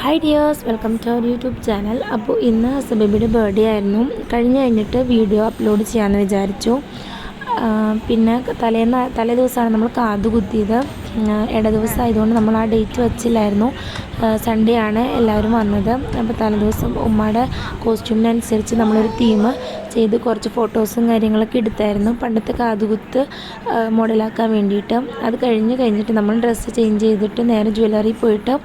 Hi dears, welcome to our YouTube channel. അപ്പോൾ ഇന്ന് ഹസബേബിയുടെ birthday ആയിരുന്നു. കഴിഞ്ഞിട്ട് വീഡിയോ അപ്ലോഡ് ചെയ്യാമെന്ന് വിചാരിച്ചു. പിന്നെ തലേ ദിവസമാണ് നമ്മൾ കാത് കുത്തിയത്. ഇട ദിവസം ആയതുകൊണ്ട് നമ്മൾ ആ ഡേറ്റ് വച്ചില്ലായിരുന്നു. സൺഡേ ആണ് എല്ലാവരും വന്നത്. അപ്പോൾ തലേദിവസം ഉമ്മയുടെ കോസ്റ്റ്യൂമിനനുസരിച്ച് നമ്മളൊരു തീം ചെയ്ത് കുറച്ച് ഫോട്ടോസും കാര്യങ്ങളൊക്കെ എടുത്തായിരുന്നു, പണ്ടത്തെ കാതുകുത്ത് മോഡലാക്കാൻ വേണ്ടിയിട്ട്. അത് കഴിഞ്ഞിട്ട് നമ്മൾ ഡ്രസ്സ് ചേഞ്ച് ചെയ്തിട്ട് നേരെ ജ്വല്ലറി പോയിട്ട്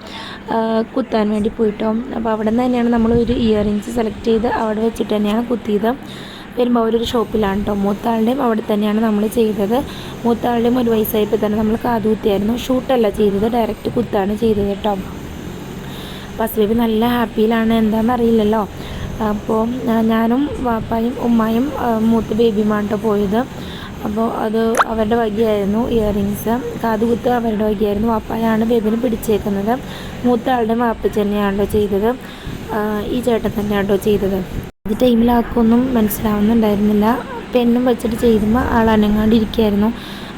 കുത്താൻ വേണ്ടി പോയിട്ടോ. അപ്പോൾ അവിടെ നിന്ന് തന്നെയാണ് നമ്മളൊരു ഇയറിങ്സ് സെലക്ട് ചെയ്ത് അവിടെ വെച്ചിട്ട് തന്നെയാണ് കുത്തിയത്. പെരുമ്പാവൂരൊരു ഷോപ്പിലാണ് കേട്ടോ. മൂത്താളുടെയും അവിടെ തന്നെയാണ് നമ്മൾ ചെയ്തത്. മൂത്താളുടെയും 1 വയസ്സായപ്പോൾ തന്നെ നമ്മൾ കാതുകുത്തിയായിരുന്നു. ഷൂട്ടല്ല ചെയ്തത്, ഡയറക്റ്റ് കുത്താണ് ചെയ്തത് കേട്ടോ. ഹസബേബി നല്ല ഹാപ്പിയിലാണ്, എന്താണെന്നറിയില്ലല്ലോ. അപ്പോൾ ഞാനും വാപ്പായും ഉമ്മായും മൂത്ത ബേബിയുമാണ് കേട്ടോ പോയത്. അപ്പോൾ അത് അവരുടെ വകയായിരുന്നു ഇയറിങ്സ്. കാതുകുത്ത് അവരുടെ വകയായിരുന്നു. വാപ്പായാണ് ബേബിനെ പിടിച്ചേക്കുന്നത്. മൂത്ത ആളുടെ വാപ്പ തന്നെയാണല്ലോ ചെയ്തത്. ഈ ചേട്ടൻ തന്നെയാണല്ലോ ചെയ്തത്. ഈ ടൈമിൽ ആർക്കൊന്നും മനസ്സിലാവുന്നുണ്ടായിരുന്നില്ല. പെണ്ണും വെച്ചിട്ട് ചെയ്യുമ്പോൾ ആൾ അനങ്ങാണ്ടിരിക്കുകയായിരുന്നു.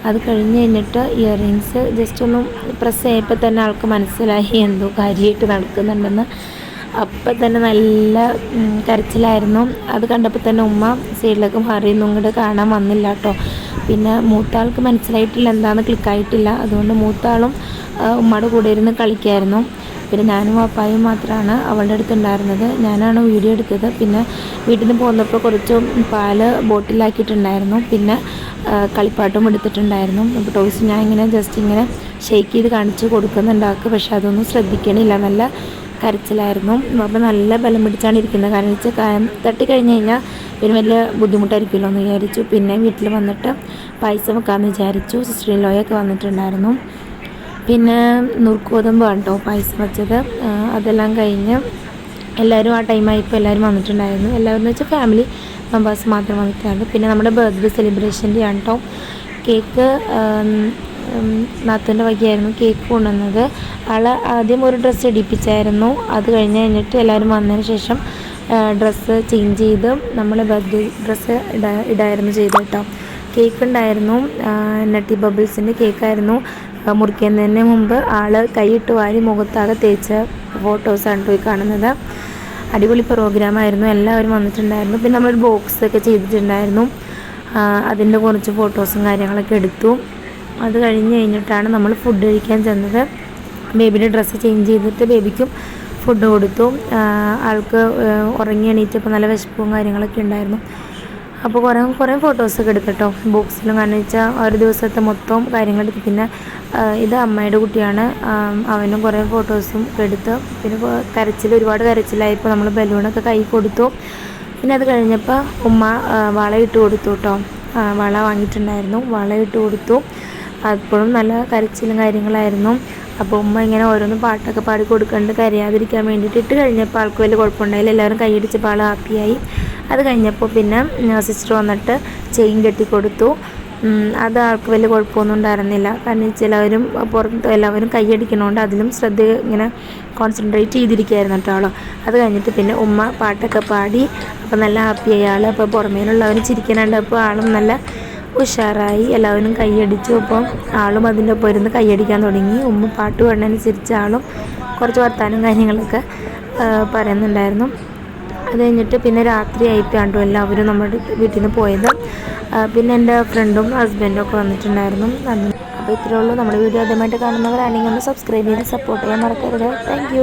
അത് കഴിഞ്ഞിട്ട് ഇയറിങ്സ് ജസ്റ്റ് ഒന്ന് പ്രസ് ചെയ്യപ്പോൾ തന്നെ ആൾക്ക് മനസ്സിലായി എന്തോ കാര്യമായിട്ട് നടക്കുന്നുണ്ടെന്ന്. അപ്പം തന്നെ നല്ല കരച്ചിലായിരുന്നു. അത് കണ്ടപ്പോൾ തന്നെ ഉമ്മ സൈഡിലേക്ക് മാറിയൊന്നും ഇങ്ങോട്ട് കാണാൻ വന്നില്ല കേട്ടോ. പിന്നെ മൂത്താൾക്ക് മനസ്സിലായിട്ടില്ല, എന്താണെന്ന് ക്ലിക്കായിട്ടില്ല. അതുകൊണ്ട് മൂത്താളും ഉമ്മയുടെ കൂടെ ഇരുന്ന് കളിക്കായിരുന്നു. പിന്നെ ഞാനും വാപ്പായും മാത്രമാണ് അവളുടെ അടുത്തുണ്ടായിരുന്നത്. ഞാനാണ് വീഡിയോ എടുത്തത്. പിന്നെ വീട്ടിൽ നിന്ന് പോന്നപ്പോൾ കുറച്ച് പാല് ബോട്ടിലാക്കിയിട്ടുണ്ടായിരുന്നു. പിന്നെ കളിപ്പാട്ടും എടുത്തിട്ടുണ്ടായിരുന്നു. അപ്പോൾ ടോയ്സ് ഞാൻ ഇങ്ങനെ ജസ്റ്റ് ഇങ്ങനെ ഷെയ്ക്ക് ചെയ്ത് കാണിച്ച് കൊടുക്കുന്നുണ്ടാക്കുക. പക്ഷെ അതൊന്നും ശ്രദ്ധിക്കണില്ല, നല്ല കരച്ചിലായിരുന്നു. അപ്പോൾ നല്ല ബലം പിടിച്ചാണ് ഇരിക്കുന്നത്. കാരണം വെച്ചാൽ തട്ടിക്കഴിഞ്ഞ് കഴിഞ്ഞാൽ പിന്നെ വലിയ ബുദ്ധിമുട്ടായിരിക്കുമല്ലോ എന്ന് വിചാരിച്ചു. പിന്നെ വീട്ടിൽ വന്നിട്ട് പായസം വെക്കാമെന്ന് വിചാരിച്ചു. സിസ്റ്റർ ഇൻ ലോയൊക്കെ വന്നിട്ടുണ്ടായിരുന്നു. പിന്നെ നുറുക്കോതമ്പ് കേട്ടോ പായസം വെച്ചത്. അതെല്ലാം കഴിഞ്ഞ് എല്ലാവരും ആ ടൈമായിപ്പോൾ എല്ലാവരും വന്നിട്ടുണ്ടായിരുന്നു. എല്ലാവരും എന്ന് വെച്ചാൽ ഫാമിലി മെമ്പേഴ്സ് മാത്രം വന്നിട്ടുണ്ടായിരുന്നു. പിന്നെ നമ്മുടെ ബർത്ത്ഡേ സെലിബ്രേഷൻ്റെ ആണ് കേട്ടോ. കേക്ക് നാത്തൂൻ്റെ വകയായിരുന്നു കേക്ക് കൊണ്ടുവന്നത്. ആൾ ആദ്യം ഒരു ഡ്രസ്സ് ഇടിപ്പിച്ചായിരുന്നു. അത് കഴിഞ്ഞിട്ട് എല്ലാവരും വന്നതിന് ശേഷം ഡ്രസ്സ് ചേഞ്ച് ചെയ്ത് നമ്മൾ ബർത്ത്ഡേ ഡ്രസ്സ് ഇടായിരുന്നു ചെയ്ത് കേട്ടോ. കേക്ക് ഉണ്ടായിരുന്നു, നട്ടി ബബിൾസിൻ്റെ കേക്കായിരുന്നു. മുറിക്കുന്നതിന് മുമ്പ് ആൾ കൈയിട്ട് വാരി മുഖത്താകെ തേച്ച ഫോട്ടോസാണ് പോയി കാണുന്നത്. അടിപൊളി പ്രോഗ്രാമായിരുന്നു, എല്ലാവരും വന്നിട്ടുണ്ടായിരുന്നു. പിന്നെ നമ്മളൊരു ബോക്സൊക്കെ ചെയ്തിട്ടുണ്ടായിരുന്നു. അതിൻ്റെ കുറച്ച് ഫോട്ടോസും കാര്യങ്ങളൊക്കെ എടുത്തു. അത് കഴിഞ്ഞിട്ടാണ് നമ്മൾ ഫുഡ് കഴിക്കാൻ ചെന്നത്. ബേബിയുടെ ഡ്രസ്സ് ചേഞ്ച് ചെയ്തിട്ട് ബേബിക്കും ഫുഡ് കൊടുത്തു. ആൾക്ക് ഉറങ്ങി എണീറ്റപ്പോൾ നല്ല വിശപ്പും കാര്യങ്ങളൊക്കെ ഉണ്ടായിരുന്നു. അപ്പോൾ കുറേ ഫോട്ടോസൊക്കെ എടുക്കട്ടോ ബോക്സിലും. കാരണം വെച്ചാൽ ഒരു ദിവസത്തെ മൊത്തം കാര്യങ്ങളെടുത്ത്. പിന്നെ ഇത് അമ്മയുടെ കുട്ടിയാണ്, അവനും കുറേ ഫോട്ടോസും എടുത്ത്. പിന്നെ ഒരുപാട് കരച്ചിലായപ്പോൾ നമ്മൾ ബലൂണൊക്കെ കൈ കൊടുത്തു. പിന്നെ അത് കഴിഞ്ഞപ്പോൾ ഉമ്മ വള ഇട്ട് കൊടുത്തു കേട്ടോ. വള വാങ്ങിയിട്ടുണ്ടായിരുന്നു, വള ഇട്ട് കൊടുത്തു. അപ്പോഴും നല്ല കരച്ചിലും കാര്യങ്ങളായിരുന്നു. അപ്പോൾ ഉമ്മ ഇങ്ങനെ ഓരോന്ന് പാട്ടൊക്കെ പാടി കൊടുക്കേണ്ട കരയാതിരിക്കാൻ വേണ്ടിയിട്ട് ഇട്ട് കഴിഞ്ഞപ്പോൾ ആൾക്ക് വലിയ കുഴപ്പമുണ്ടായില്ല. എല്ലാവരും കൈയടിച്ചപ്പോൾ ആൾ ഹാപ്പിയായി. അത് കഴിഞ്ഞപ്പോൾ പിന്നെ സിസ്റ്റർ വന്നിട്ട് ചെയിൻ കെട്ടിക്കൊടുത്തു. അത് ആൾക്ക് വലിയ കുഴപ്പമൊന്നും ഉണ്ടായിരുന്നില്ല. കാരണം ചിലവരും എല്ലാവരും കൈയടിക്കണോണ്ട് അതിലും ശ്രദ്ധ ഇങ്ങനെ കോൺസെൻട്രേറ്റ് ചെയ്തിരിക്കുകയായിരുന്നു കേട്ടോ ആളോ. അത് കഴിഞ്ഞിട്ട് പിന്നെ ഉമ്മ പാട്ടൊക്കെ പാടി. അപ്പോൾ നല്ല ഹാപ്പിയായി ആൾ. അപ്പോൾ പുറമേലുള്ളവരും ചിരിക്കാനുണ്ട്. അപ്പോൾ ആളും നല്ല ഉഷാറായി, എല്ലാവരും കൈയടിച്ചു. അപ്പോൾ ആളും അതിൻ്റെ ഒപ്പം ഇരുന്ന് കൈയടിക്കാൻ തുടങ്ങി. ഉമ്മ പാട്ട് പാടുന്നതനുസരിച്ച് ആളും കുറച്ച് വർത്താനം കാര്യങ്ങളൊക്കെ പറയുന്നുണ്ടായിരുന്നു. അത് കഴിഞ്ഞിട്ട് പിന്നെ രാത്രി ആയിട്ടാണ്ടോ എല്ലാവരും നമ്മുടെ വീട്ടിൽ നിന്ന് പോയത്. പിന്നെ എൻ്റെ ഫ്രണ്ടും ഹസ്ബൻഡും ഒക്കെ വന്നിട്ടുണ്ടായിരുന്നു. അപ്പോൾ ഇത്രയേ ഉള്ളൂ. നമ്മുടെ വീഡിയോ ആദ്യമായിട്ട് കാണുന്നവരാണെങ്കിൽ ഒന്ന് സബ്സ്ക്രൈബ് ചെയ്ത് സപ്പോർട്ട് ചെയ്യാൻ മറക്കരുത്. താങ്ക്